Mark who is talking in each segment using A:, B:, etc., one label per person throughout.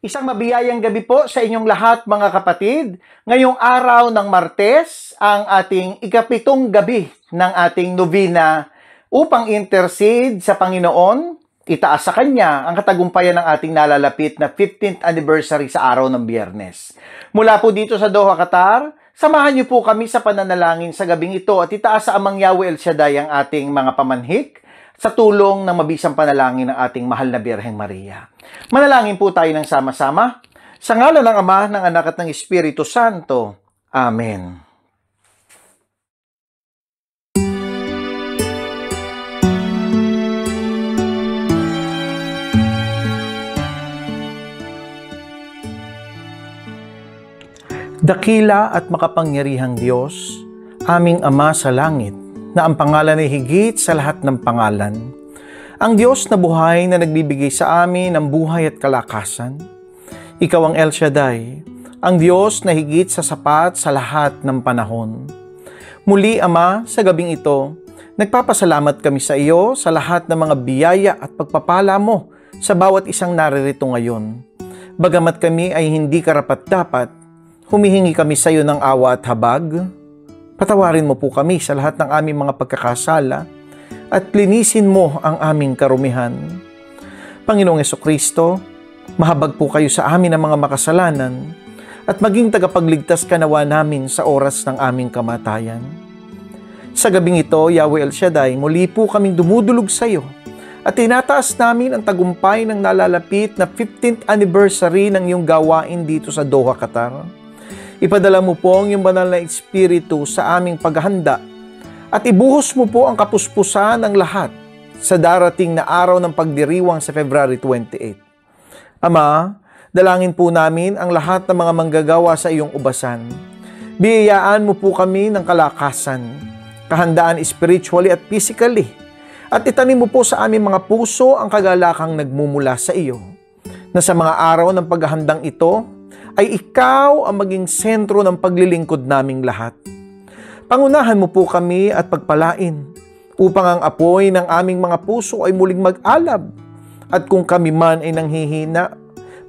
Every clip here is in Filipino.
A: Isang mabiyayang gabi po sa inyong lahat mga kapatid. Ngayong araw ng Martes, ang ating ikapitong gabi ng ating novena upang intercede sa Panginoon, itaas sa Kanya ang katagumpayan ng ating nalalapit na 15th anniversary sa araw ng Biyernes. Mula po dito sa Doha, Qatar, samahan niyo po kami sa pananalangin sa gabing ito at itaas sa Amang Yahweh El Shaddai ang ating mga pamanhik sa tulong ng mabisang panalangin ng ating mahal na Birheng Maria. Manalangin po tayo ng sama-sama. Sa ngalan ng Ama, ng Anak at ng Espiritu Santo. Amen. Dakila at makapangyarihang Diyos, aming Ama sa langit, na ang pangalan ay higit sa lahat ng pangalan. Ang Diyos na buhay na nagbibigay sa amin ng buhay at kalakasan. Ikaw ang El Shaddai, ang Diyos na higit sa sapat sa lahat ng panahon. Muli, Ama, sa gabing ito, nagpapasalamat kami sa iyo sa lahat ng mga biyaya at pagpapala mo sa bawat isang naririto ngayon. Bagamat kami ay hindi karapat-dapat, humihingi kami sa iyo ng awa at habag. Patawarin mo po kami sa lahat ng aming mga pagkakasala at linisin mo ang aming karumihan. Panginoong Jesucristo, mahabag po kayo sa amin ng mga makasalanan at maging tagapagligtas ka nawa namin sa oras ng aming kamatayan. Sa gabing ito, Yahweh El Shaddai, muli po kaming dumudulog sa iyo at tinataas namin ang tagumpay ng nalalapit na 15th anniversary ng iyong gawain dito sa Doha, Qatar. Ipadala mo po ang iyong banal na Espiritu sa aming paghahanda at ibuhos mo po ang kapuspusan ng lahat sa darating na araw ng pagdiriwang sa February 28. Ama, dalangin po namin ang lahat ng mga manggagawa sa iyong ubasan. Biyayaan mo po kami ng kalakasan, kahandaan spiritually at physically, at itanim mo po sa aming mga puso ang kagalakang nagmumula sa iyo, na sa mga araw ng paghahandang ito, ay ikaw ang maging sentro ng paglilingkod naming lahat. Pangunahan mo po kami at pagpalain upang ang apoy ng aming mga puso ay muling mag-alab at kung kami man ay nanghihina,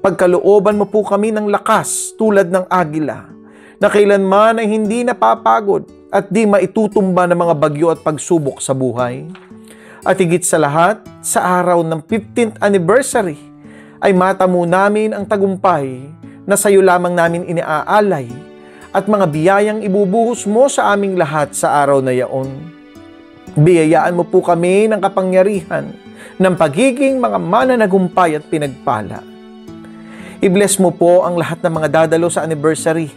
A: pagkalooban mo po kami ng lakas tulad ng agila na kailanman ay hindi napapagod at di maitutumba ng mga bagyo at pagsubok sa buhay. At higit sa lahat, sa araw ng 15th anniversary ay matamo namin ang tagumpay na sa iyo lamang namin iniaalay at mga biyayang ibubuhos mo sa aming lahat sa araw na yaon. Biyayaan mo po kami ng kapangyarihan ng pagiging mga mananagumpay at pinagpala. I-bless mo po ang lahat ng mga dadalo sa anniversary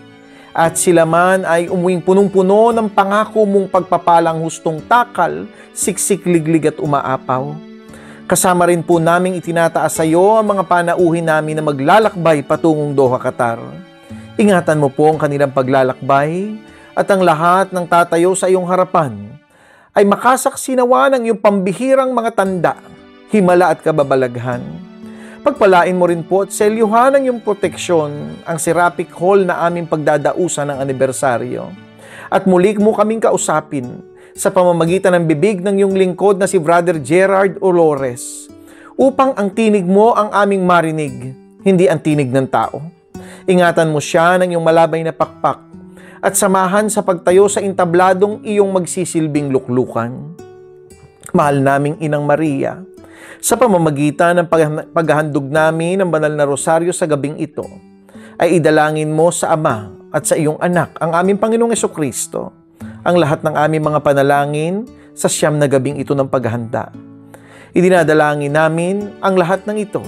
A: at sila man ay umuwing punong-puno ng pangako mong pagpapalang hustong takal, siksik, liglig at umaapaw. Kasama rin po naming itinataas sa iyo ang mga panauhin namin na maglalakbay patungong Doha, Qatar. Ingatan mo po ang kanilang paglalakbay at ang lahat ng tatayo sa iyong harapan ay makasaksi nawa ng iyong pambihirang mga tanda, himala at kababalaghan. Pagpalain mo rin po at selyuhan ng iyong proteksyon ang Seraphic Hall na aming pagdadausan ng anibersaryo. At muli mo kaming kausapin sa pamamagitan ng bibig ng iyong lingkod na si Brother Gerard Olores, upang ang tinig mo ang aming marinig, hindi ang tinig ng tao. Ingatan mo siya ng iyong malabay na pakpak at samahan sa pagtayo sa intabladong iyong magsisilbing luklukan. Mahal naming Inang Maria, sa pamamagitan ng paghahandog namin ng banal na rosaryo sa gabing ito, ay idalangin mo sa Ama at sa iyong Anak, ang aming Panginoong Jesucristo, ang lahat ng aming mga panalangin sa siyam na gabing ito ng paghahanda. Idinadalangin namin ang lahat ng ito.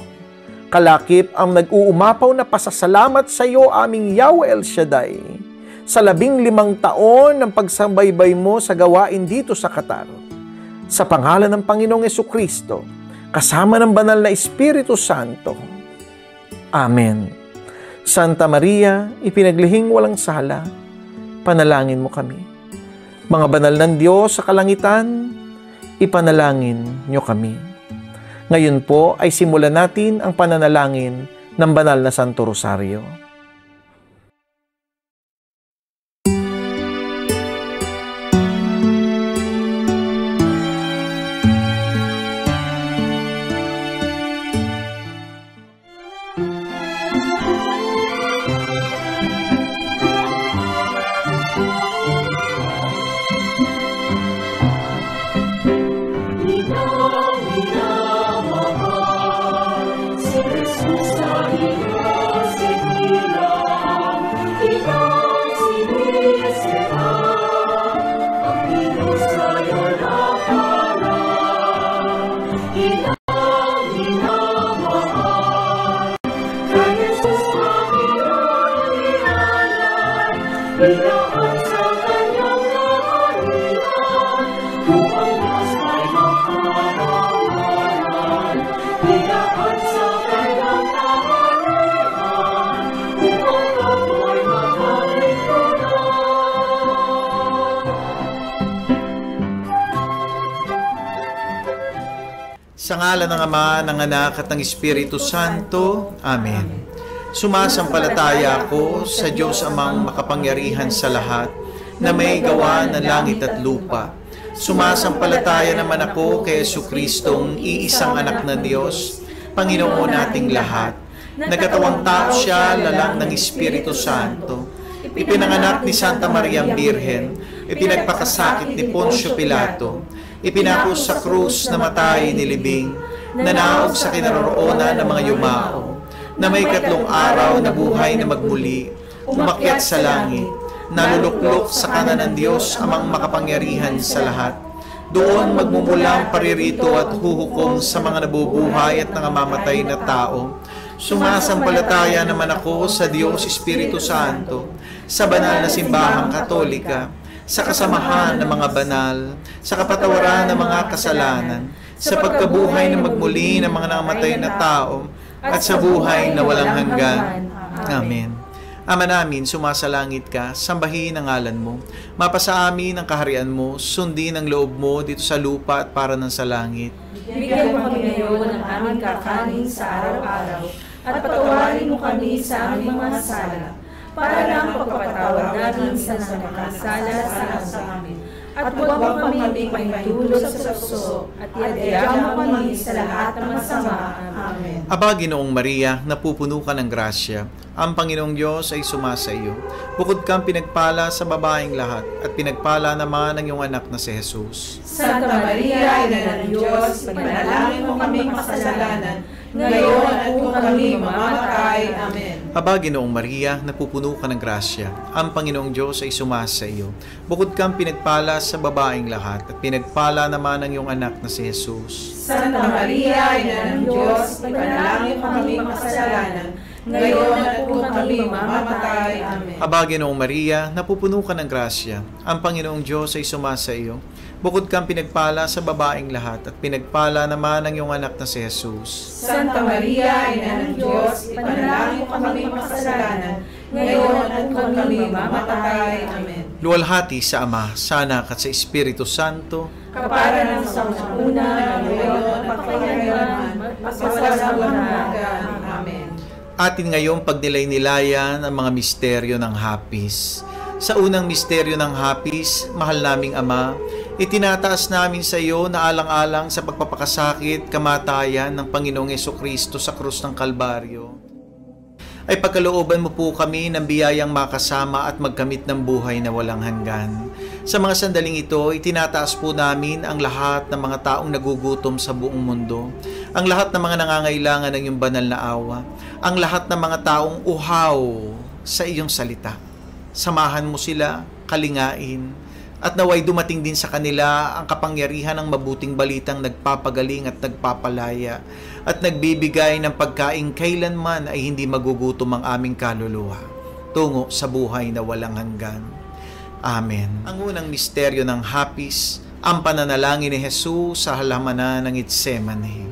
A: Kalakip ang nag-uumapaw na pasasalamat sa iyo, aming Yahweh El Shaddai, sa 15 taon ng pagsambaybay mo sa gawain dito sa Qatar. Sa pangalan ng Panginoong Jesucristo, kasama ng banal na Espiritu Santo. Amen. Santa Maria, ipinaglihing walang sala, panalangin mo kami. Mga banal ng Diyos sa kalangitan, ipanalangin niyo kami. Ngayon po ay simulan natin ang pananalangin ng banal na Santo Rosario. Sa ngalan ng Ama, ng Anak at ng Espiritu Santo. Amen. Sumasampalataya ako sa Diyos Amang makapangyarihan sa lahat, na may gawa ng langit at lupa. Sumasampalataya naman ako kay Jesucristong iisang anak ng Diyos, Panginoon nating lahat. Nagkatawang tao siya, lalang ng Espiritu Santo. Ipinanganak ni Santa Maria Birhen, ipinagpakasakit ni Poncio Pilato, ipinako sa krus, namatay, nilibing, nanaog sa kinaroroonan ng mga yumao, na may 3 araw na buhay na magmuli, umakyat sa langit, naluluklok sa kanan ng Diyos Amang makapangyarihan sa lahat. Doon magmumulang paririto at huhukom sa mga nabubuhay at nangamamatay na tao. Sumasampalataya naman ako sa Diyos Espiritu Santo, sa banal na simbahang Katolika, sa kasamahan ng mga banal, sa kapatawaran ng mga kasalanan, sa pagkabuhay na magmuli ng mga namatay na tao, at sa buhay na walang hanggan. Amen. Ama namin, sumasalangit ka, sambahin ang ngalan mo. Mapasa amin ang kaharian mo, sundin ang loob mo dito sa lupa at para ng sa langit.
B: Bigyan mo kami ngayon ng aming kakanin sa araw-araw, at patawarin mo kami sa aming mga sala, para lang pagpapatawad namin sa nakakasala sa amin. At huwag mo kami pahintulot sa puso, at iadya mo kami sa lahat ng masama. Amen.
A: Aba, Ginoong Maria, napupuno ka ng grasya. Ang Panginoong Diyos ay sumasa iyo. Bukod kang pinagpala sa babaeng lahat, at pinagpala naman ang iyong anak na si Jesus.
B: Santa Maria, Ina ng Diyos, panalangin mo kami makasalanan, ngayon at kung kami mamamatay. Amen.
A: Aba, Ginoong Maria, napupuno ka ng grasya. Ang Panginoong Diyos ay sumasa iyo. Bukod kang pinagpala sa babaeng lahat, at pinagpala naman ang iyong anak na si Jesus.
B: Santa Maria, Ina ng Diyos, panalangin mo kami makasalanan, ngayon at kung kami mamamatay. Amen.
A: Aba, Ginoong Maria, napupuno ka ng grasya. Ang Panginoong Diyos ay sumasa iyo. Bukod kang pinagpala sa babaeng lahat, at pinagpala naman ang iyong anak na si Jesus.
B: Santa Maria, Ina ng Diyos, ipanalangin mo kami makasalanan, ngayon at kung kami mamamatay. Amen.
A: Luwalhati sa Ama, sa Anak at sa Espiritu Santo.
B: Kapara ng sa una, ngayon at kailanman, magpasawalang hanggan. Amen.
A: Atin ngayong pagnilay-nilayan ang mga misteryo ng hapis. Sa unang misteryo ng hapis, mahal naming Ama, itinataas namin sa iyo na alang-alang sa pagpapakasakit, kamatayan ng Panginoong Jesucristo sa krus ng Kalbaryo, ay pagkalooban mo po kami ng biyayang makasama at magkamit ng buhay na walang hanggan. Sa mga sandaling ito, itinataas po namin ang lahat ng mga taong nagugutom sa buong mundo, ang lahat ng mga nangangailangan ng iyong banal na awa, ang lahat ng mga taong uhaw sa iyong salita. Samahan mo sila, kalingain, at naway dumating din sa kanila ang kapangyarihan ng mabuting balitang nagpapagaling at nagpapalaya at nagbibigay ng pagkain kailanman ay hindi magugutom ang aming kaluluwa tungo sa buhay na walang hanggan. Amen. Ang unang misteryo ng hapis, ang pananalangin ni Jesus sa halamanan ng Getsemani.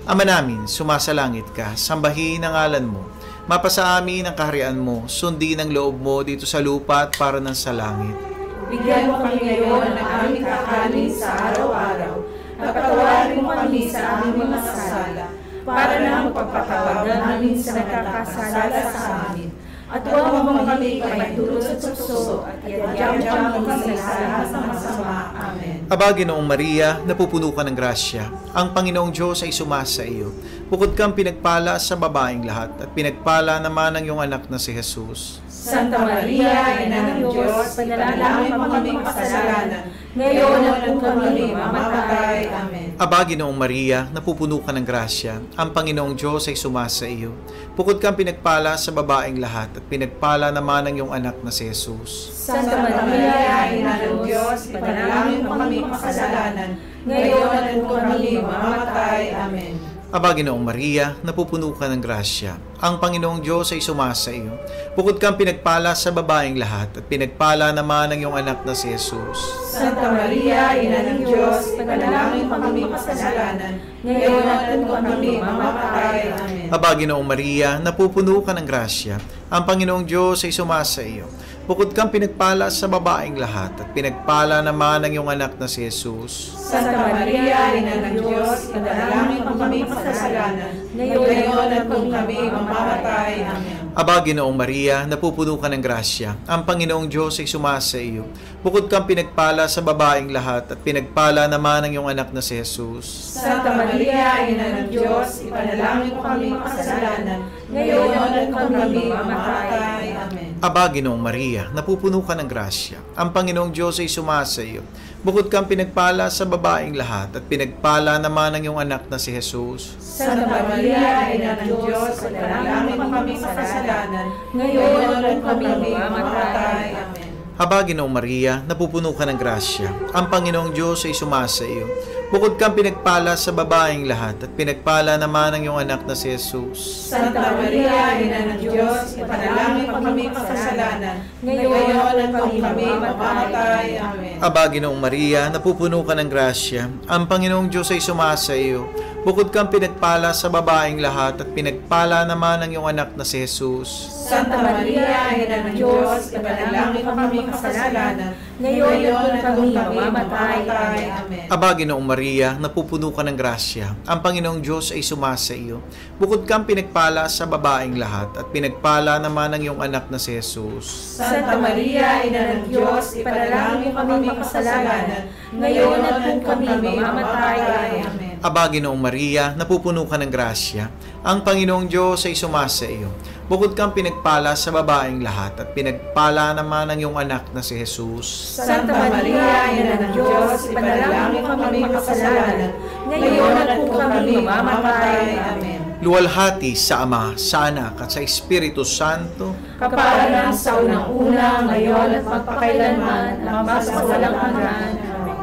A: Ama namin, sumasalangit ka, sambahin ang ngalan mo, mapasa amin ang kaharian mo, sundin ang loob mo dito sa lupa at para ng sa langit.
B: Bigyan mo kami ngayon ng aming kakanin sa araw-araw, at patawarin mo kami sa aming mga sala, para na magpapatawad namin sa nakakasala sa amin. At huwag mo kami pahintulot sa puso, at iadya mo kami sa lahat ng masama. Amen.
A: Aba, Ginoong Maria, napupuno ka ng grasya. Ang Panginoong Diyos ay sumasa iyo. Bukod kang pinagpala sa babaeng lahat, at pinagpala naman ang iyong anak na si Jesus.
B: Santa Maria, Ina ng Diyos, panalangin mo kaming makasalanan, ngayon at kung kami mamamatay. Amen.
A: Aba, Ginoong Maria, napupuno ka ng grasya, ang Panginoong Diyos ay sumasa iyo. Bukod kang pinagpala sa babaeng lahat, at pinagpala naman ang iyong anak na si Jesus.
B: Santa Maria, Ina ng Diyos, panalangin mo kaming makasalanan, ngayon at kung kami mamamatay. Amen.
A: Aba, Ginoong Maria, napupuno ka ng grasya, ang Panginoong Diyos ay sumasa iyo. Bukod kang pinagpala sa babaeng lahat, at pinagpala naman ang iyong anak na si Jesus.
B: Santa Maria, Ina ng Diyos, panalangin mo kaming makasalanan, ngayon at kung kami mamamatay. Amen.
A: Aba, Ginoong Maria, napupuno ka ng grasya, ang Panginoong Diyos ay sumasa iyo. Bukod kang pinagpala sa babaeng lahat, at pinagpala naman ang iyong anak na si Jesus.
B: Santa Maria, Ina ng Diyos, panalangin mo kaming makasalanan, ngayon at kung kami mamamatay. Amen.
A: Aba, Ginoong Maria, napupuno ka ng grasya, ang Panginoong Diyos ay sumasa iyo. Bukod kang pinagpala sa babaeng lahat, at pinagpala naman ang iyong anak na si Jesus.
B: Santa Maria, Ina ng Diyos, ipanalangin mo kaming makasalanan, ngayon at kung kami mamamatay. Amen.
A: Aba, Ginoong Maria, napupuno ka ng grasya, ang Panginoong Diyos ay sumasa iyo. Bukod kang pinagpala sa babaeng lahat, at pinagpala naman ang iyong anak na si Jesus.
B: Santa Maria, Ina ng Diyos, ipanalangin mo kaming makasalanan, ngayon at kung kami mamamatay. Amen.
A: Aba, Ginoong Maria, napupuno ka ng grasya, ang Panginoong Diyos ay sumasa iyo. Bukod kang pinagpala sa babaeng lahat, at pinagpala naman ang iyong anak na si Jesus.
B: Santa Maria, Ina ng Diyos, ipanalangin mo kaming makasalanan, ngayon at kung kami mamamatay. Amen.
A: Aba, Ginoong Maria, napupuno ka ng grasya, ang Panginoong Diyos ay sumasa iyo. Bukod kang pinagpala sa babaeng lahat, at pinagpala naman ang iyong anak na si Jesus.
B: Santa Maria, Ina ng Diyos, ipanalangin mo kaming makasalanan, ngayon at kung kami mamamatay. Amen.
A: Aba, Ginoong Maria, napupuno ka ng grasya, ang Panginoong Diyos ay sumasa iyo. Bukod kang pinagpala sa babaeng lahat, at pinagpala naman ang iyong anak na si Jesus.
B: Santa Maria, Ina ng Diyos, ipanalangin mo kaming makasalanan, ngayon at kung kami mamamatay. Amen.
A: Aba, Ginoong Maria, napupuno ka ng grasya, ang Panginoong Diyos ay sumasa iyo. Bukod kang pinagpala sa babaeng lahat, at pinagpala naman ang iyong anak na si Jesus.
B: Santa Maria, Ina ng Diyos, ipanalangin mo kaming makasalanan, ngayon at kung kami mamamatay. Amen.
A: Luwalhati sa Ama, sa Anak, at sa Espiritu Santo,
B: Kapalaran sa unang-una, ngayon at magpakailanman, at sa walang hanggan. Amen.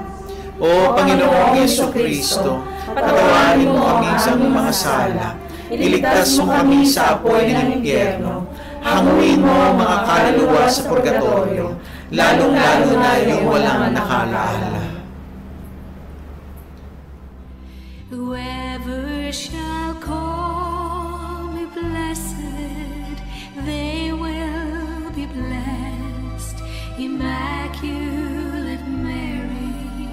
A: O Panginoong Jesucristo, patawarin mo kami sa aming mga sala, iligtas mo kami sa apoy ng impyerno, hanguin mo ang mga kaluluwa sa purgatorio, lalong-lalo na yung walang nakalaala.
C: Whoever shall call me blessed, they will be blessed. Immaculate Mary,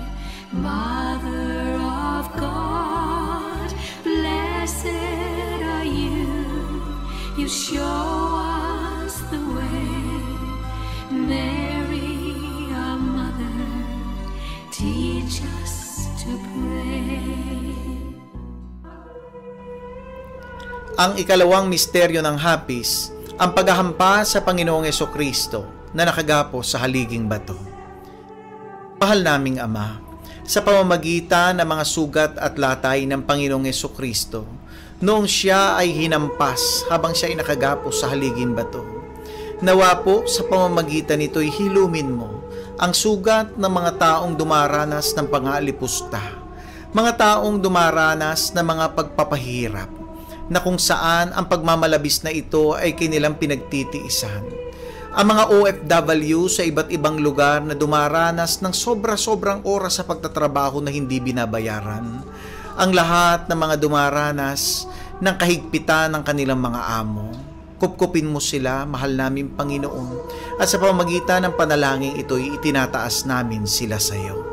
C: Mother of God, blessed are you. You show us the way. Mary, our Mother, teach us to pray.
A: Ang ikalawang misteryo ng hapis, ang paghahampa sa Panginoong Jesucristo na nakagapo sa haliging bato. Mahal naming Ama, sa pamamagitan ng mga sugat at latay ng Panginoong Jesucristo, noong siya ay hinampas habang siya ay nakagapo sa haliging bato, nawa po sa pamamagitan nito'y hilumin mo ang sugat ng mga taong dumaranas ng pangalipusta, mga taong dumaranas ng mga pagpapahirap, na kung saan ang pagmamalabis na ito ay kinilang pinagtitiisan. Ang mga OFW sa iba't ibang lugar na dumaranas ng sobra-sobrang oras sa pagtatrabaho na hindi binabayaran. Ang lahat ng mga dumaranas ng kahigpitan ng kanilang mga amo. Kupkupin mo sila, mahal naming Panginoon, at sa pamamagitan ng panalangin ito'y itinataas namin sila sa iyo.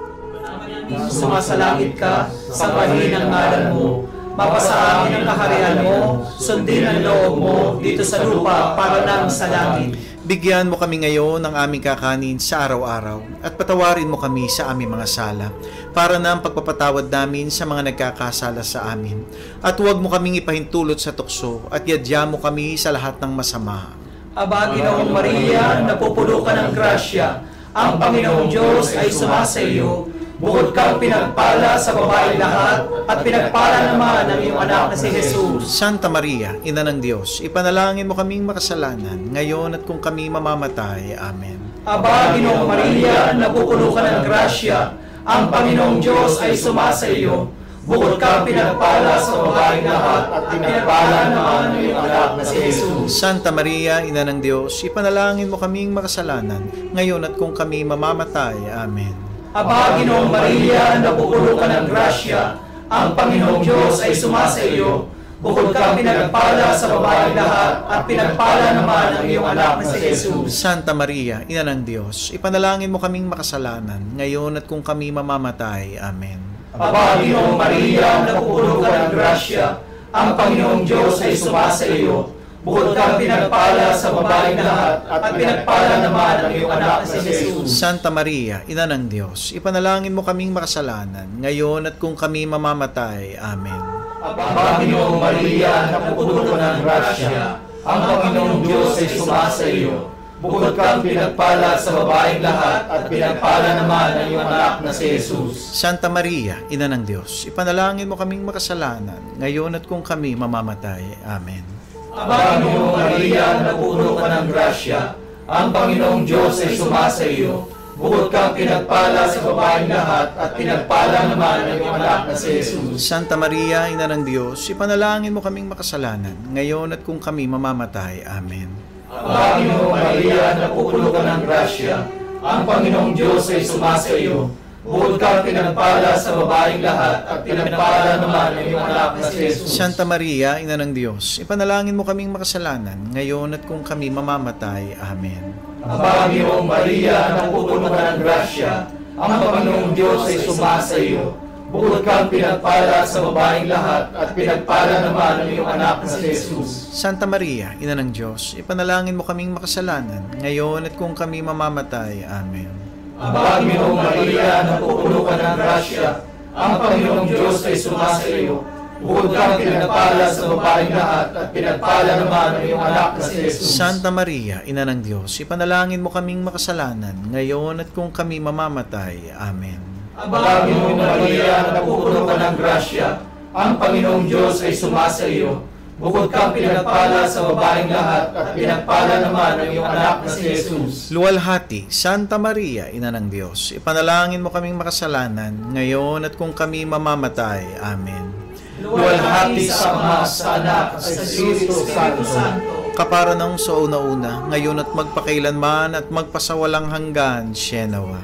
D: Sumasalangit ka, sambahin ang ngalan mo, Mapasa amin ang kaharian mo, sundin ang loob mo dito sa lupa para nang sa langit.
A: Bigyan mo kami ngayon ng aming kakanin sa araw-araw at patawarin mo kami sa aming mga sala para na ang pagpapatawad namin sa mga nagkakasala sa amin. At huwag mo kaming ipahintulot sa tukso at yadya mo kami sa lahat ng masama.
D: Aba, Ginoong Maria, napupuno ka ng grasya, ang Panginoong Diyos ay sumasa iyo. Bukod kang pinagpala sa babae lahat, at pinagpala naman ang iyong anak na si Jesus.
A: Santa Maria, Ina ng Diyos, ipanalangin mo kaming makasalanan, ngayon at kung kami mamamatay. Amen.
D: Aba, Ginoong Maria, napupuno ka ng grasya, ang Panginoong Diyos ay sumasa iyo. Bukod kang pinagpala sa babae lahat, at pinagpala naman ang iyong anak na si Jesus.
A: Santa Maria, Ina ng Diyos, ipanalangin mo kaming makasalanan, ngayon at kung kami mamamatay. Amen.
D: Aba, Ginoong Maria, napupuno ka ng grasya, ang Panginoong Diyos ay sumasa iyo. Bukod kang pinagpala sa babae lahat, at pinagpala naman ang iyong anak na si Jesus.
A: Santa Maria, Ina ng Diyos, ipanalangin mo kaming makasalanan, ngayon at kung kami mamamatay. Amen.
D: Aba, Ginoong Maria, napupuno ka ng grasya, ang Panginoong Diyos ay sumasa iyo. Bukod kang pinagpala sa babae lahat, at pinagpala naman ang iyong anak na si Jesus.
A: Santa Maria, Ina ng Diyos, ipanalangin mo kaming makasalanan, ngayon at kung kami mamamatay. Amen.
D: Aba, Ginoong Maria, napupuno ka ng grasya, ang Panginoong Diyos ay sumasa iyo. Bukod kang pinagpala sa babaeng lahat, at pinagpala naman ang iyong anak na si Jesus.
A: Santa Maria, Ina ng Diyos, ipanalangin mo kaming makasalanan, ngayon at kung kami mamamatay. Amen.
D: Aba, Ginoong Maria, napupuno ka ng grasya, ang Panginoong Diyos ay sumasa iyo. Bukod kang pinagpala sa babaeng lahat, at pinagpala naman ang iyong anak na si Jesus.
A: Santa Maria, Ina ng Diyos, ipanalangin mo kaming makasalanan, ngayon at kung kami mamamatay. Amen.
D: Aba, Ginoong Maria, napupuno ka ng grasya, ang Panginoong Diyos ay sumasa iyo. Bukod kang pinagpala sa babaeng lahat, at pinagpala naman ang iyong anak na si Jesus.
A: Santa Maria, Ina ng Diyos, ipanalangin mo kaming makasalanan, ngayon at kung kami mamamatay. Amen.
D: Aba, Ginoong Maria, napupuno ka ng grasya, ang Panginoong Diyos ay sumasa iyo. Bukod kang pinagpala sa babaeng lahat, at pinagpala naman ang iyong anak na si Jesus.
A: Santa Maria, Ina ng Diyos, ipanalangin mo kaming makasalanan, ngayon at kung kami mamamatay. Amen.
D: Aba, Ginoong Maria, napupuno ka ng grasya, ang Panginoong Diyos ay sumasa iyo. Bukod kang pinagpala sa babaeng lahat, at pinagpala naman ang iyong anak na si Jesus.
A: Santa Maria, Ina ng Diyos, ipanalangin mo kaming makasalanan, ngayon at kung kami mamamatay. Amen.
D: Aba, Ginoong Maria, napupuno ka ng grasya, ang Panginoong Diyos ay sumasa iyo. Bukod kang pinagpala sa babaeng lahat, at pinagpala naman ang iyong anak na si Jesus.
A: Luwalhati, Santa Maria, Ina ng Diyos, ipanalangin mo kaming makasalanan, ngayon at kung kami mamamatay. Amen.
D: Luwalhati sa Ama, sa Anak, at sa Espiritu Santo.
A: Kapara ng sa una-una, ngayon at magpakailanman at magpasawalang hanggan. Shenawa.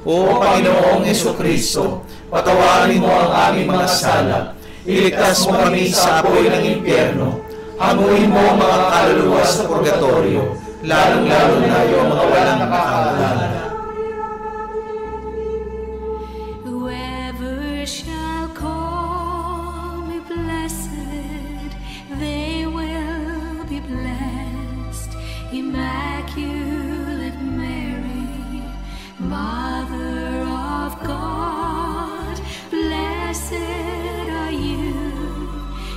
A: O Panginoong Jesucristo,
D: patawarin mo ang aming mga sala, iligtas mo kami sa apoy ng impyerno, hanguin mo ang mga kaluluwa sa purgatorio, lalong-lalo na yung mga walang makakaalala.
C: Whoever shall call me blessed, they will be blessed. Immaculate Mary, Mother of God, blessed are you.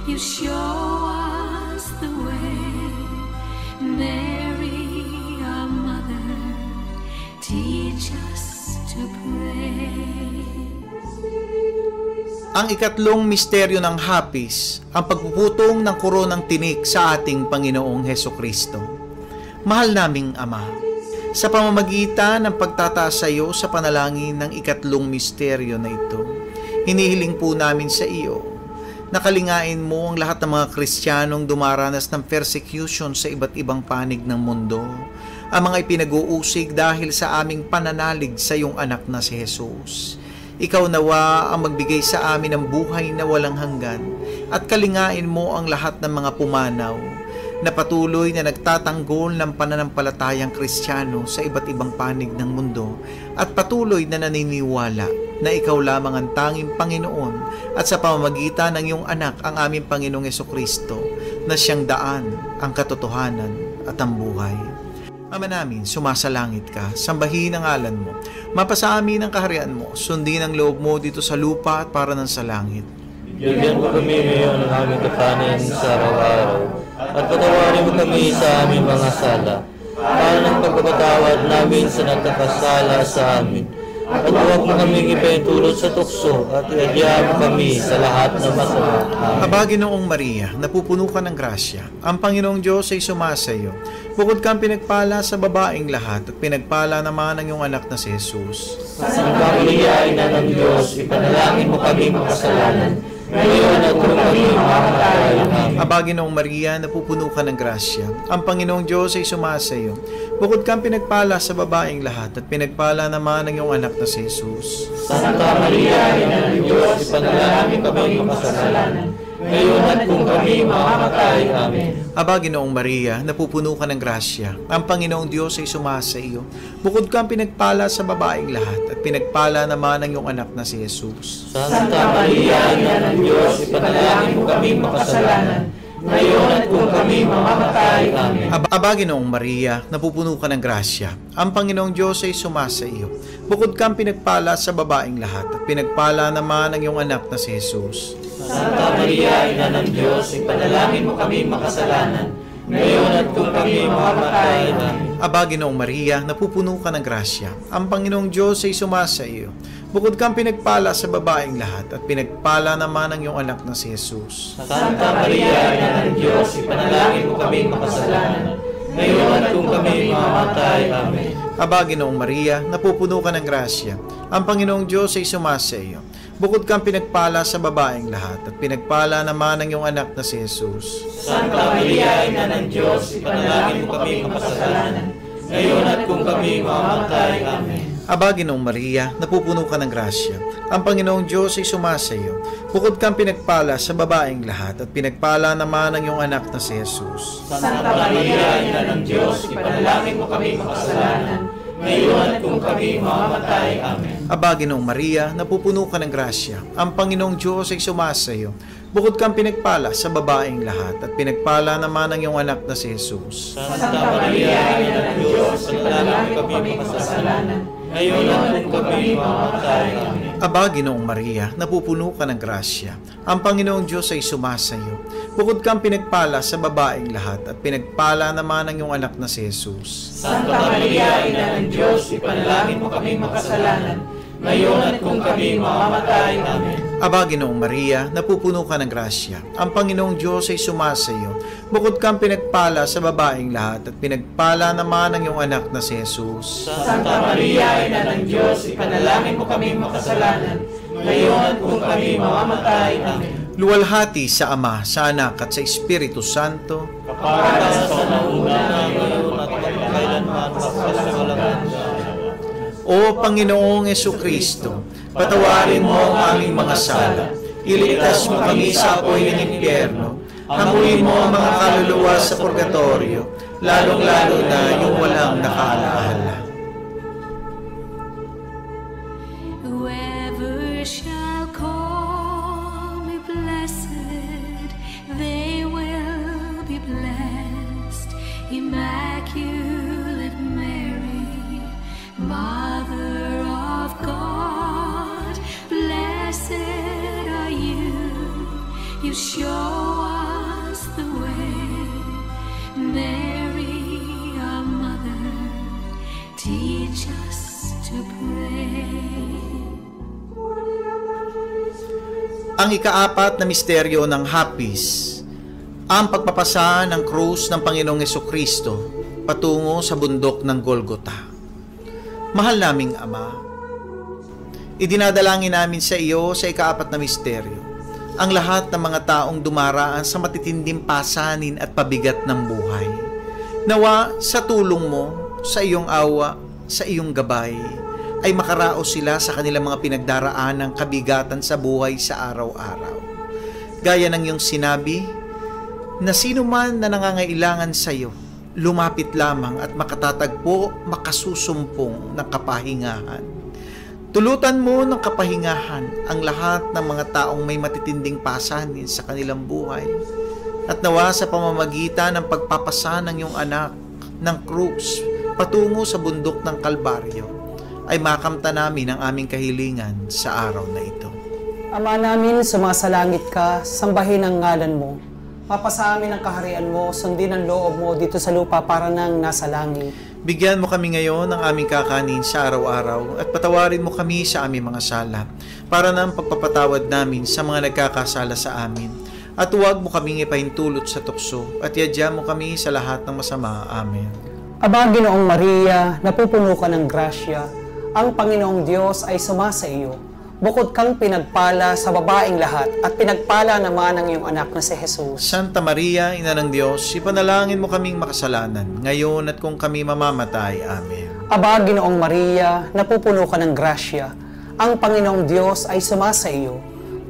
C: You show us the way. Mary, our mother, teach us to pray.
A: Ang ikatlong misteryo ng hapis, ang pagpuputong ng koronang tinik sa ating Panginoong Hesukristo. Mahal naming Ama, sa pamamagitan ng pagtataas sa iyo sa panalangin ng ikatlong misteryo na ito, hinihiling po namin sa iyo, nakalingain mo ang lahat ng mga Kristiyanong dumaranas ng persecution sa iba't ibang panig ng mundo, ang mga ipinag-uusig dahil sa aming pananalig sa iyong anak na si Jesus. Ikaw nawa ang magbigay sa amin ng buhay na walang hanggan at kalingain mo ang lahat ng mga pumanaw na patuloy na nagtatanggol ng pananampalatayang Kristiyano sa iba't ibang panig ng mundo at patuloy na naniniwala na ikaw lamang ang tanging Panginoon at sa pamamagitan ng iyong anak ang aming Panginoong Jesucristo na siyang daan, ang katotohanan at ang buhay. Ama namin, sumasalangit ka, sambahin ang ngalan mo, mapasa amin ang kaharian mo, sundin ang loob mo dito sa lupa at para ng sa langit.
E: Bigyan mo kami ngayon ng aming kapanin sa araw-araw at patawarin mo kami sa aming mga sala para ng pagpapatawad namin sa nagkakasala sa amin. At huwag mo kaming ipahintulot sa tukso at iadya mo kami sa lahat ng masama.
A: Aba, Ginoong Maria, napupuno ka ng grasya. Ang Panginoong Diyos ay sumasa iyo. Bukod kang pinagpala sa babaeng lahat at pinagpala naman ang iyong anak na si Jesus.
E: Santa Maria, Ina ng Diyos, ipanalangin mo kami makasalanan, ngayon at kung kami mamamatay. Amen.
A: Aba, Ginoong Maria, napupuno ka ng grasya. Ang Panginoong Diyos ay sumasa iyo. Bukod kang pinagpala sa babaeng lahat at pinagpala naman ang iyong anak na si Jesus.
E: Santa Maria, Ina ng Diyos, ipanalangin kami makasalanan, ngayon at kung kami mamamatay. Amen.
A: Aba, Ginoong Maria, napupuno ka ng grasya. Ang Panginoong Diyos ay sumasa iyo. Bukod kang pinagpala sa babaeng lahat at pinagpala naman ang iyong anak na si Jesus.
E: Santa Maria, Ina ng Diyos, ipanalangin mo kami makasalanan, ngayon at kung kami mamamatay. Amen.
A: Aba, Ginoong Maria, napupuno ka ng grasya. Ang Panginoong Diyos ay sumasa iyo. Bukod kang pinagpala sa babaeng lahat at pinagpala naman ang iyong anak na si Jesus.
E: Santa Maria, Ina ng Diyos, ipanalangin mo kami makasalanan, ngayon at kung kami mamamatay. Amen.
A: Aba, Ginoong Maria, napupuno ka ng grasya. Ang Panginoong Diyos ay sumasa iyo. Bukod kang pinagpala sa babaeng lahat at pinagpala naman ang iyong anak na si Jesus.
E: Santa Maria, Ina ng Diyos, ipanalangin mo kami makasalanan, ngayon at kung kami mamamatay. Amen.
A: Aba, Ginoong Maria, napupuno ka ng grasya. Ang Panginoong Diyos ay sumasa iyo. Bukod kang pinagpala sa babaeng lahat at pinagpala naman ang iyong anak na si Jesus.
E: Santa Maria, Ina ng Diyos, ipanalangin mo kami makasalanan, ngayon at kung kami mamamatay. Amen.
A: Aba, Ginoong Maria, napupuno ka ng grasya. Ang Panginoong Diyos ay sumasa iyo. Bukod kang pinagpala sa babaeng lahat at pinagpala naman ang iyong anak na si Jesus.
E: Santa Maria, Ina ng Diyos, ipanalangin mo kami makasalanan, ngayon at kung kami mamamatay. Amen.
A: Aba, Ginoong Maria, napupuno ka ng grasya. Ang Panginoong Diyos ay sumasa iyo. Bukod kang pinagpala sa babaeng lahat at pinagpala naman ang iyong anak na si Jesus.
E: Santa Maria, Ina ng Diyos, ipanalangin mo kami makasalanan, ngayon at kung kami mamamatay. Amen.
A: Aba, Ginoong Maria, napupuno ka ng grasya. Ang Panginoong Diyos ay sumasa iyo. Bukod kang pinagpala sa babaeng lahat at pinagpala naman ang iyong anak na si Jesus.
E: Santa Maria, Ina ng Diyos, ipanalangin mo kami makasalanan, ngayon at kung kami mamamatay. Amen.
A: Aba, Ginoong Maria, napupuno ka ng grasya. Ang Panginoong Diyos ay sumasa iyo. Bukod kang pinagpala sa babaeng lahat at pinagpala naman ang iyong anak na si Jesus.
E: Santa Maria, Ina ng Diyos, ipanalangin mo kami makasalanan, ngayon at kung kami mamamatay. Amen.
A: Luwalhati sa Ama, sa Anak at sa Espiritu Santo.
E: Para sa nauna, ngayon at magpakailanman, magpasagalang hanggan.
A: O Panginoong Jesucristo, patawarin mo ang aming mga sala. Iligtas mo kami sa apoy ng impyerno. Hanguin mo ang mga kaluluwa sa purgatorio, lalong-lalo na yung walang nakaalaala.
C: Whoever shall call me blessed, they will be blessed. Immaculate Mary, Mother of God, blessed are you. You show us the way. Mary, our mother, teach us to pray.
A: Ang ikaapat na misteryo ng Hapis, ang pagpapasa ng krus ng Panginoong Jesucristo patungo sa bundok ng Golgota. Mahal naming Ama, idinadalangin namin sa iyo sa ikaapat na misteryo ang lahat ng mga taong dumaraan sa matitinding pasanin at pabigat ng buhay. Nawa sa tulong mo, sa iyong awa, sa iyong gabay, ay makaraos sila sa kanilang mga pinagdaraan ng kabigatan sa buhay sa araw-araw. Gaya ng iyong sinabi na sino man na nangangailangan sa iyo, lumapit lamang at makatatagpo, makasusumpong ng kapahingahan. Tulutan mo ng kapahingahan ang lahat ng mga taong may matitinding pasanin sa kanilang buhay, at nawa sa pamamagitan ng pagpapasa ng iyong anak ng krus patungo sa bundok ng Kalbaryo, ay makamta namin ang aming kahilingan sa araw na ito.
F: Ama namin, sumasalangit ka, sambahin ang ngalan mo. Mapasa amin ang kaharian mo, sundin ang loob mo dito sa lupa para nang nasa langit.
A: Bigyan mo kami ngayon ng aming kakanin sa araw-araw at patawarin mo kami sa aming mga sala para ng pagpapatawad namin sa mga nagkakasala sa amin. At huwag mo kaming ipahintulot sa tukso at iadya mo kami sa lahat ng masama. Amen.
F: Aba, Ginoong Maria, napupuno ka ng grasya. Ang Panginoong Diyos ay sumasa iyo. Bukod kang pinagpala sa babaeng lahat at pinagpala naman ang iyong anak na si Jesus.
A: Santa Maria, Ina ng Diyos, ipanalangin mo kaming makasalanan, ngayon at kung kami mamamatay. Amen.
F: Aba, Ginoong Maria, napupuno ka ng grasya. Ang Panginoong Diyos ay sumasa iyo.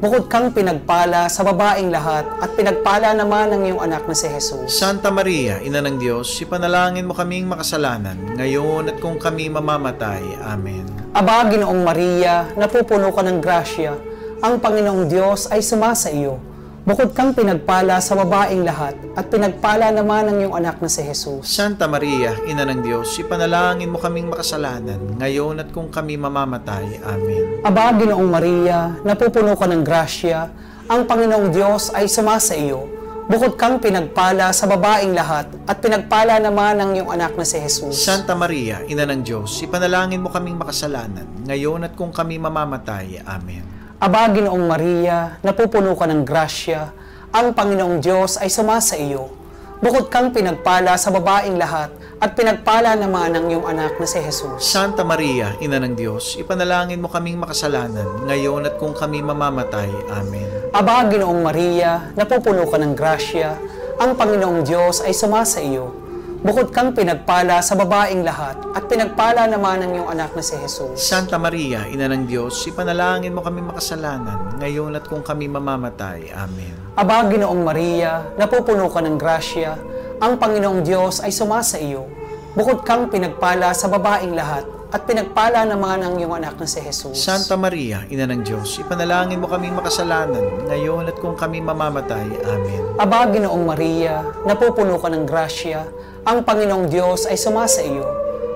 F: Bukod kang pinagpala sa babaeng lahat at pinagpala naman ang iyong anak na si Jesus.
A: Santa Maria, Ina ng Diyos, ipanalangin mo kaming makasalanan, ngayon at kung kami mamamatay. Amen.
F: Aba, Ginoong Maria, napupuno ka ng grasya. Ang Panginoong Diyos ay sumasa iyo. Bukod kang pinagpala sa babaeng lahat at pinagpala naman ang iyong anak na si Jesus.
A: Santa Maria, Ina ng Diyos, ipanalangin mo kaming makasalanan, ngayon at kung kami mamamatay. Amen.
F: Aba, Ginoong Maria, napupuno ka ng grasya. Ang Panginoong Diyos ay sumasa iyo. Bukod kang pinagpala sa babaeng lahat at pinagpala naman ang iyong anak na si Jesus.
A: Santa Maria, Ina ng Diyos, ipanalangin mo kaming makasalanan, ngayon at kung kami mamamatay. Amen.
F: Aba, Ginoong Maria, napupuno ka ng grasya. Ang Panginoong Diyos ay sumasa iyo. Bukod kang pinagpala sa babaeng lahat at pinagpala naman ang iyong anak na si Jesus.
A: Santa Maria, Ina ng Diyos, ipanalangin mo kaming makasalanan, ngayon at kung kami mamamatay. Amen.
F: Aba, Ginoong Maria, napupuno ka ng grasya. Ang Panginoong Diyos ay sumasa iyo. Bukod kang pinagpala sa babaeng lahat at pinagpala naman ang iyong anak na si Jesus.
A: Santa Maria, Ina ng Diyos, ipanalangin mo kaming makasalanan, ngayon at kung kami mamamatay. Amen.
F: Aba, Ginoong Maria, napupuno ka ng grasya. Ang Panginoong Diyos ay sumasa iyo. Bukod kang pinagpala sa babaeng lahat at pinagpala naman ang iyong anak na si Jesus.
A: Santa Maria, Ina ng Diyos, ipanalangin mo kaming makasalanan, ngayon at kung kami mamamatay. Amen.
F: Aba, Ginoong Maria, napupuno ka ng grasya. Ang Panginoong Diyos ay sumasa iyo.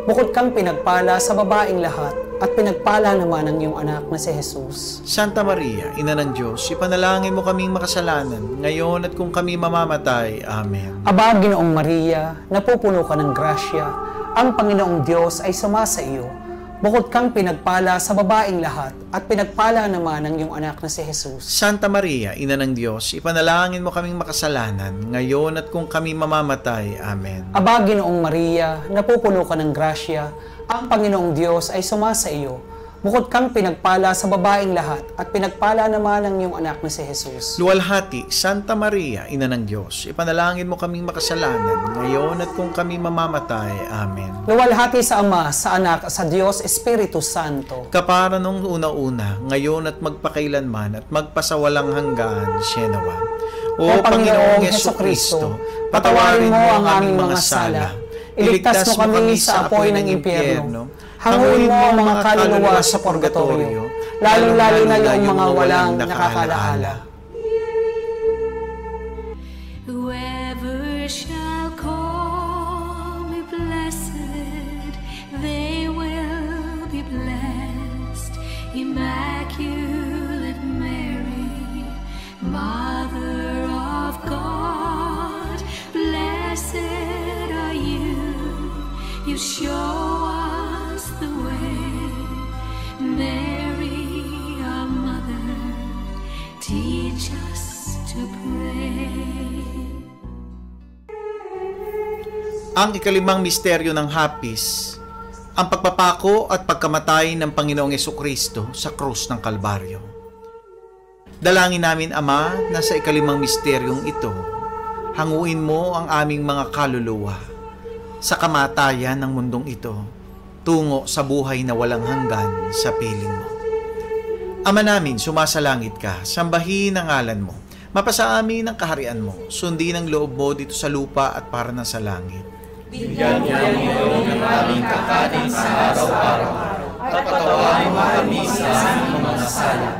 F: Bukod kang pinagpala sa babaeng lahat at pinagpala naman ang iyong anak na si Jesus.
A: Santa Maria, Ina ng Diyos, ipanalangin mo kaming makasalanan, ngayon at kung kami mamamatay. Amen.
F: Aba, Ginoong Maria, napupuno ka ng grasya. Ang Panginoong Diyos ay sumasa iyo. Bukod kang pinagpala sa babaeng lahat at pinagpala naman ang iyong anak na si Jesus.
A: Santa Maria, Ina ng Diyos, ipanalangin mo kaming makasalanan, ngayon at kung kami mamamatay. Amen.
F: Aba, Ginoong Maria, napupuno ka ng grasya. Ang Panginoong Diyos ay sumasa iyo. Bukod kang pinagpala sa babaeng lahat at pinagpala naman ang iyong anak na si Jesus.
A: Luwalhati, Santa Maria, Ina ng Diyos, ipanalangin mo kaming makasalanan, ngayon at kung kami mamamatay. Amen.
F: Luwalhati sa Ama, sa Anak, sa Diyos Espiritu Santo.
A: Kapara nung una-una, ngayon at magpakailanman at magpasawalang hanggan. Sienawa. O Panginoong Hesukristo, patawarin mo ang aming mga sala. Iligtas mo kami sa apoy ng impyerno. Hanguin mo ang mga kaluluwa sa purgatorio, lalong-lalo na yung mga walang nakakalaala.
C: Whoever shall call me blessed, they will be blessed. Immaculate Mary, Mother of God, blessed are you. You show us the way. Mary, our mother, teach us to pray.
A: Ang ikalimang misteryo ng hapis, ang pagpapako at pagkamatay ng Panginoong Hesukristo sa krus ng Kalbaryo. Dalangin namin, Ama, na sa ikalimang misteryong ito, hanguin mo ang aming mga kaluluwa sa kamatayan ng mundong ito, tungo sa buhay na walang hanggan sa piling mo. Ama namin, sumasalangit ka, sambahin ang ngalan mo, Mapasa amin ang kaharian mo, sundin ang loob mo dito sa lupa at para na sa langit.
D: Bigyan niyo ngayon ng aming kakanin sa araw-araw, at patawarin mo kami sa aming mga sala,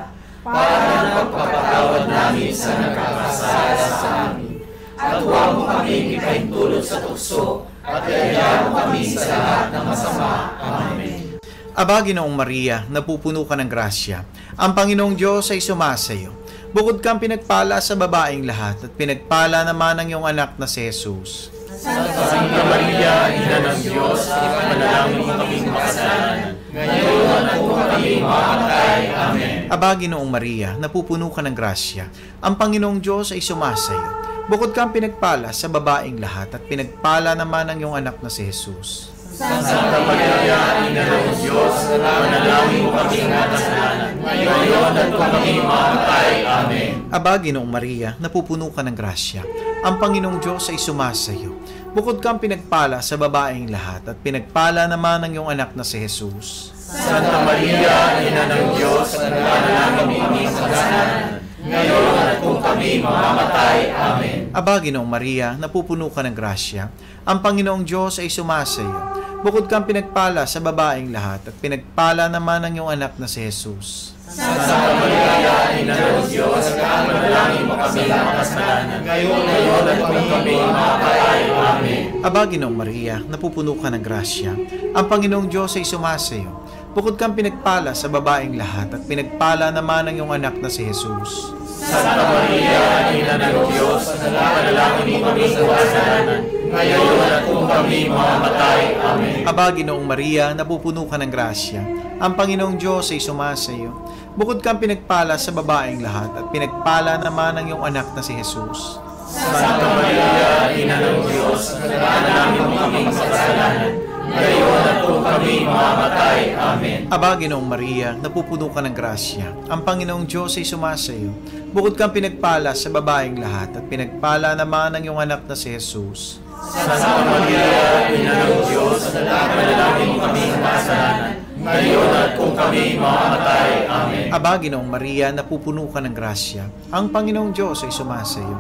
D: para ng pagpapatawad namin sa nagkakasala sa amin. At huwag mo kami ipahintulot sa tukso, at iayaw mo kami sa lahat ng masama. Amen.
A: Aba, Ginoong Maria, napupuno ka ng grasya. Ang Panginoong Diyos ay sumasayo. Bukod kang pinagpala sa babaeng lahat, at pinagpala naman ang iyong anak na si Jesus.
D: Santa Maria, Ina ng Diyos, ipanalangin mo kaming makasalanan, ngayon at kung kami mamatay. Amen.
A: Aba, Ginoong Maria, napupuno ka ng grasya. Ang Panginoong Diyos ay sumasayo. Bukod kang pinagpala sa babaeng lahat, at pinagpala naman ang iyong anak na si Jesus.
D: Santa Maria, Ina ng Diyos, ipanalangin mo kaming makasalanan, ngayon at kung kami mamatay. Amen.
A: Aba, Ginoong Maria, napupuno ka ng grasya. Ang Panginoong Diyos ay sumasayo. Bukod kang pinagpala sa babaeng lahat, at pinagpala naman ang iyong anak na si Jesus.
D: Santa Maria, Ina ng Diyos, ipanalangin mo kaming makasalanan, ngayon at kung kami mamatay. Amen.
A: Aba, Ginoong Maria, napupuno ka ng grasya. Ang Panginoong Diyos ay sumasayo. Bukod kang pinagpala sa babaeng lahat, at pinagpala naman ang iyong anak na si Jesus.
D: Santa Maria, Ina ng Diyos, ipanalangin mo kaming makasalanan, ngayon at kung kami mamatay. Amen.
A: Aba, Ginoong Maria, napupuno ka ng grasya. Ang Panginoong Diyos ay sumasayo. Bukod kang pinagpala sa babaeng lahat, at pinagpala naman ang iyong anak na si Jesus.
D: Santa Maria, Ina ng Diyos, ipanalangin mo kaming makasalanan, ngayon at kung kami mamatay. Amen.
A: Aba, Ginoong Maria, napupuno ka ng grasya. Ang Panginoong Diyos ay sumasayo. Bukod kang pinagpala sa babaeng lahat, at pinagpala naman ang iyong anak na si Jesus.
D: Santa Maria, Ina ng Diyos, ipanalangin mo kaming makasalanan, ngayon at kung kami mamatay. Amen.
A: Aba, Ginoong Maria, napupuno ka ng grasya. Ang Panginoong Diyos ay sumasayo. Bukod kang pinagpala sa babaeng lahat, at pinagpala naman ang iyong anak na si Jesus.
D: Santa Maria, Ina ng Diyos, ipanalangin mo kaming makasalanan, ngayon at kung kami mamatay. Amen.
A: Aba, Ginoong Maria, napupuno ka ng grasya. Ang Panginoong Diyos ay sumasayo.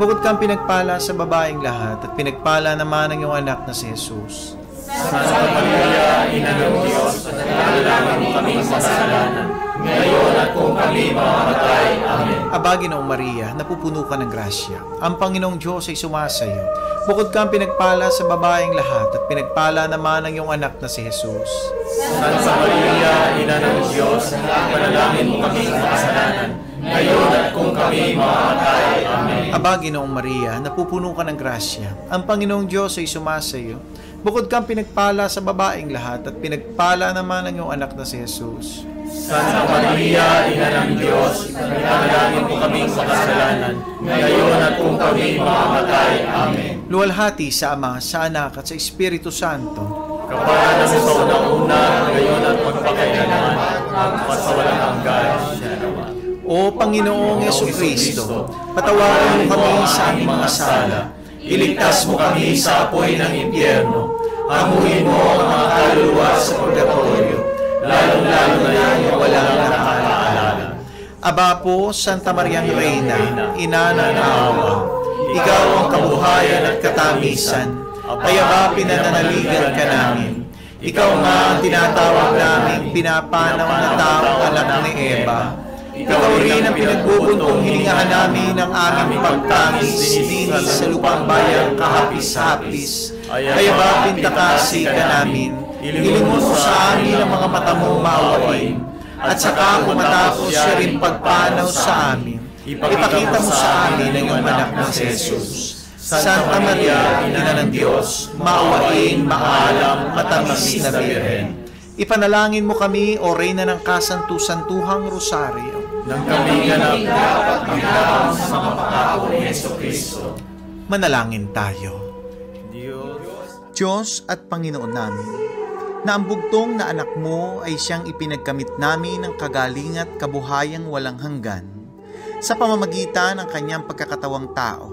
A: Bukod kang pinagpala sa babaeng lahat, at pinagpala naman ang iyong anak na si Jesus.
D: Santa Maria, Ina ng Diyos, ipanalangin mo kaming makasalanan, ngayon at kung kami mamatay. Amen.
A: Aba, Ginoong Maria, napupuno ka ng grasya. Ang Panginoong Diyos ay sumasayo. Bukod kang pinagpala sa babaeng lahat, at pinagpala naman ang iyong anak na si Jesus.
D: Santa Maria, Ina ng Diyos, ipanalangin mo kaming makasalanan, ngayon at kung kami mamatay. Amen.
A: Aba, Ginoong Maria, napupuno ka ng grasya. Ang Panginoong Diyos ay sumasayo. Bukod kang pinagpala sa babaeng lahat, at pinagpala naman ang iyong anak na si Jesus.
D: Santa Maria, Ina ng Diyos, ipanalangin mo kaming makasalanan, ngayon at kung kami mamatay. Amen.
A: Luwalhati sa Ama, sa Anak, at sa Espiritu Santo.
D: Kapag sa unang-una, ngayon at magpakailanman, at sa walang hanggan.
A: O Panginoong Jesucristo, patawarin mo kami sa aming mga sala.
D: Iligtas mo kami sa apoy ng impyerno. Hanguin mo ang mga kaluluwa sa purgatorio, lalong-lalo na yung walang nakakaalala.
A: Aba po, Santa Mariang Reina, Ina ng awa, ikaw ang kabuhayan at katamisan, kaya ba pinananaligan ka namin? Ikaw nga ang tinatawag namin pinapanaw na taong anak ni Eva. Ikaw rin ang pinagbubuntong hiningahan namin ng aming pagtangis dinis sa lupang bayang kahapis-hapis. Kaya ba pintakasi ka namin? Ilingon mo sa amin ang mga mata mong maawain. At saka kung matapos siya rin pagpanaw sa amin, ipakita mo sa amin ang iyong anak na si Jesus. Santa Maria, Ina ng Diyos, maawain, maalam, matamis na Birhen. Ipanalangin mo kami, O Reyna ng Kasantu-Santuhang Rosaryo,
D: Nang kami ganap dapat maglaban sa mga pangako ni Jesucristo.
A: manalangin tayo. Diyos at Panginoon namin, na ang bugtong na anak mo ay siyang ipinagkamit namin ng kagaling at kabuhayang walang hanggan sa pamamagitan ng kanyang pagkakatawang tao,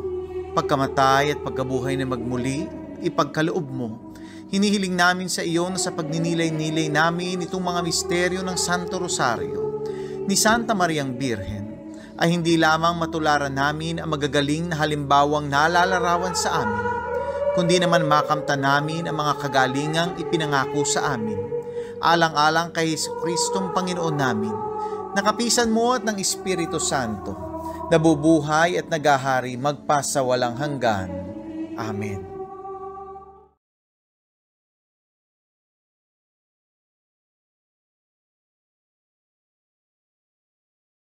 A: pagkamatay at pagkabuhay na magmuli, ipagkaloob mo. Hinihiling namin sa iyo na sa pagninilay-nilay namin itong mga misteryo ng Santo Rosario ni Santa Mariang Birhen, ay hindi lamang matularan namin ang magagaling na halimbawang nalalarawan sa amin, kundi naman makamtan namin ang mga kagalingang ipinangako sa amin, alang-alang kay Jesucristong Panginoon namin, nakapisan mo at ng Espiritu Santo, nabubuhay at nagahari magpasawalang hanggan. Amen.